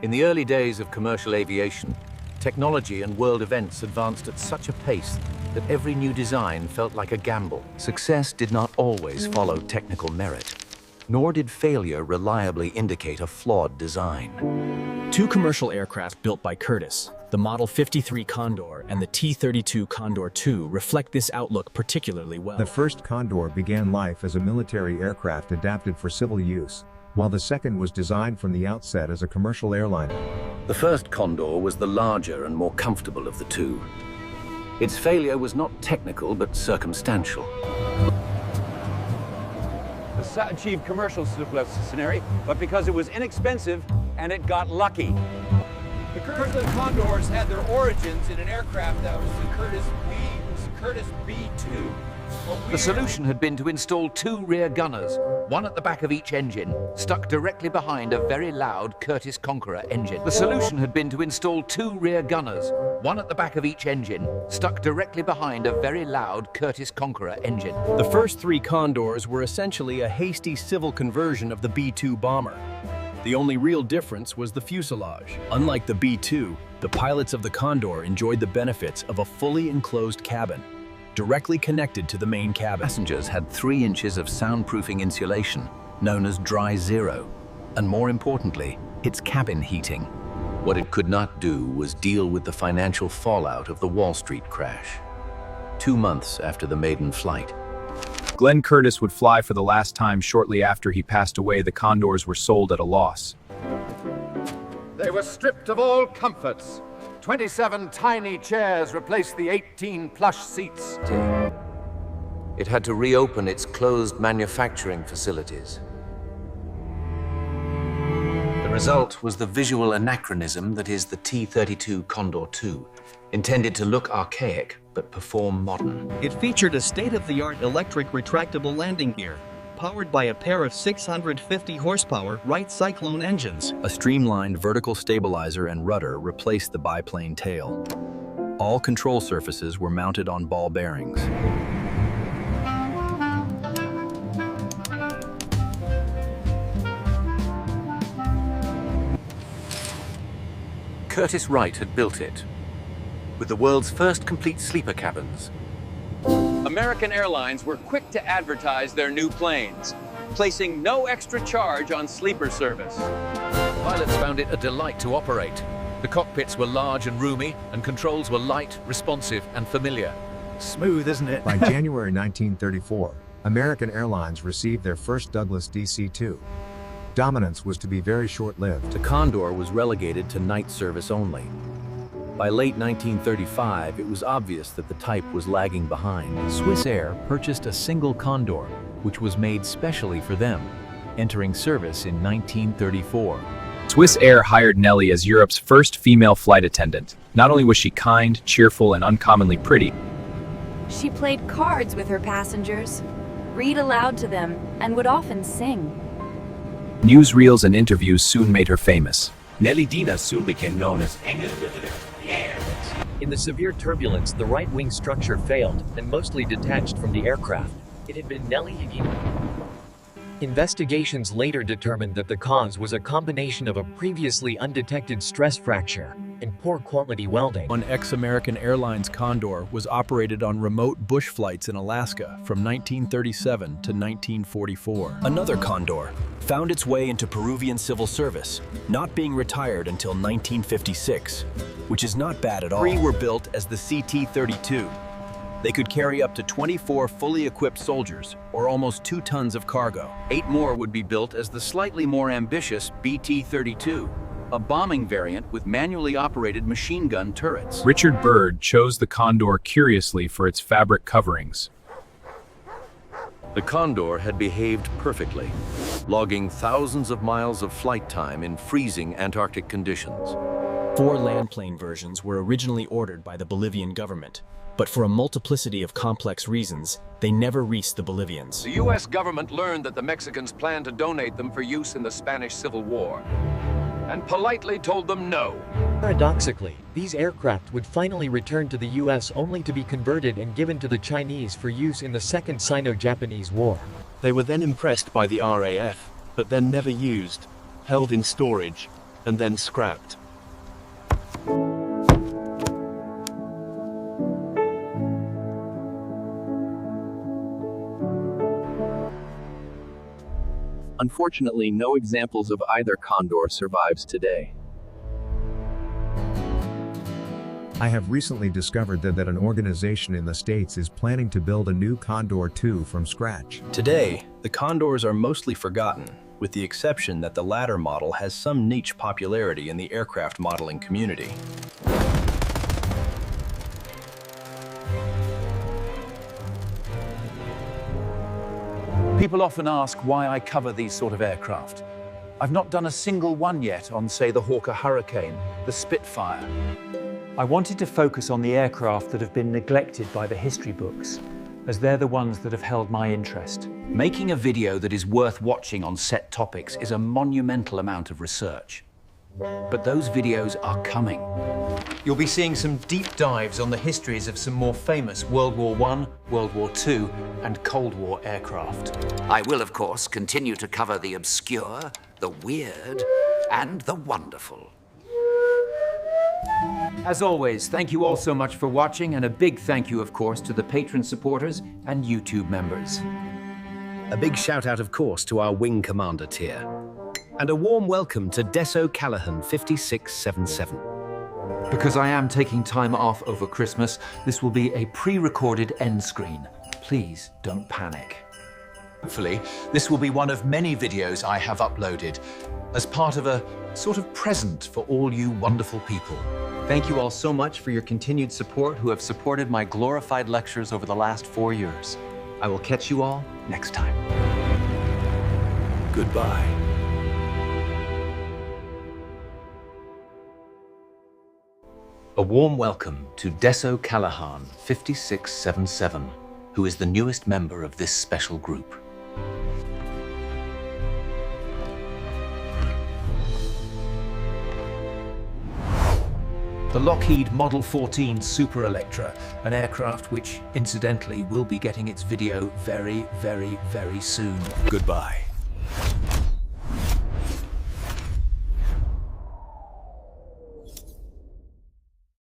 In the early days of commercial aviation, technology and world events advanced at such a pace that every new design felt like a gamble. Success did not always follow technical merit, nor did failure reliably indicate a flawed design. Two commercial aircraft built by Curtiss, the Model 53 Condor and the T-32 Condor II, reflect this outlook particularly well. The first Condor began life as a military aircraft adapted for civil use, while the second was designed from the outset as a commercial airliner. The first Condor was the larger and more comfortable of the two. Its failure was not technical but circumstantial. Achieved commercial scenario, but because it was inexpensive and it got lucky. The Curtiss Condors had their origins in an aircraft that was the Curtiss B-2. The solution had been to install two rear gunners, one at the back of each engine, stuck directly behind a very loud Curtiss Conqueror engine. The solution had been to install two rear gunners, one at the back of each engine, stuck directly behind a very loud Curtiss Conqueror engine. The first three Condors were essentially a hasty civil conversion of the B-2 bomber. The only real difference was the fuselage. Unlike the B-2, the pilots of the Condor enjoyed the benefits of a fully enclosed cabin, directly connected to the main cabin. Passengers had 3 inches of soundproofing insulation, known as dry zero, and more importantly, its cabin heating. What it could not do was deal with the financial fallout of the Wall Street crash. 2 months after the maiden flight, Glenn Curtiss would fly for the last time shortly after he passed away. The Condors were sold at a loss. They were stripped of all comforts. 27 tiny chairs replaced the 18 plush seats. it had to reopen its closed manufacturing facilities. The result was the visual anachronism that is the T-32 Condor II, intended to look archaic but perform modern. It featured a state-of-the-art electric retractable landing gear, powered by a pair of 650 horsepower Wright Cyclone engines. A streamlined vertical stabilizer and rudder replaced the biplane tail. All control surfaces were mounted on ball bearings. Curtiss Wright had built it, with the world's first complete sleeper cabins. American Airlines were quick to advertise their new planes, placing no extra charge on sleeper service. Pilots found it a delight to operate. The cockpits were large and roomy, and controls were light, responsive, and familiar. Smooth, isn't it? By January 1934, American Airlines received their first Douglas DC-2. Dominance was to be very short-lived. The Condor was relegated to night service only. By late 1935, it was obvious that the type was lagging behind. Swiss Air purchased a single Condor, which was made specially for them, entering service in 1934. Swiss Air hired Nellie as Europe's first female flight attendant. Not only was she kind, cheerful, and uncommonly pretty, she played cards with her passengers, read aloud to them, and would often sing. newsreels and interviews soon made her famous. Nellie Dina soon became known as Engel of the Air. In the severe turbulence, the right wing structure failed and mostly detached from the aircraft. It had been Nellie Higino. Investigations later determined that the cause was a combination of a previously undetected stress fracture and poor quality welding. One ex-American Airlines Condor was operated on remote bush flights in Alaska from 1937 to 1944. Another Condor found its way into Peruvian civil service, not being retired until 1956, which is not bad at all. 3 were built as the CT-32. They could carry up to 24 fully equipped soldiers, or almost 2 tons of cargo. 8 more would be built as the slightly more ambitious BT-32, a bombing variant with manually operated machine gun turrets. Richard Byrd chose the Condor curiously for its fabric coverings. The Condor had behaved perfectly, logging thousands of miles of flight time in freezing Antarctic conditions. 4 landplane versions were originally ordered by the Bolivian government, but for a multiplicity of complex reasons, they never reached the Bolivians. The U.S. government learned that the Mexicans planned to donate them for use in the Spanish Civil War, and politely told them no. Paradoxically, these aircraft would finally return to the U.S. only to be converted and given to the Chinese for use in the Second Sino-Japanese War. They were then impressed by the RAF, but then never used, held in storage, and then scrapped. Unfortunately, no examples of either Condor survives today. I have recently discovered that an organization in the States is planning to build a new Condor 2 from scratch. Today, the Condors are mostly forgotten, with the exception that the latter model has some niche popularity in the aircraft modeling community. People often ask why I cover these sort of aircraft. I've not done a single one yet on, say, the Hawker Hurricane, the Spitfire. I wanted to focus on the aircraft that have been neglected by the history books, as they're the ones that have held my interest. Making a video that is worth watching on set topics is a monumental amount of research. But those videos are coming. You'll be seeing some deep dives on the histories of some more famous World War I, World War II, and Cold War aircraft. I will, of course, continue to cover the obscure, the weird, and the wonderful. As always, thank you all so much for watching, and a big thank you, of course, to the patron supporters and YouTube members. A big shout out, of course, to our Wing Commander tier. And a warm welcome to Deso Callahan 5677. Because I am taking time off over Christmas, this will be a pre-recorded end screen. Please don't panic. Hopefully, this will be one of many videos I have uploaded as part of a sort of present for all you wonderful people. Thank you all so much for your continued support who have supported my glorified lectures over the last 4 years. I will catch you all next time. Goodbye. A warm welcome to Deso Callahan 5677, who is the newest member of this special group. The Lockheed Model 14 Super Electra, an aircraft which, incidentally, will be getting its video very, very, very soon. Goodbye.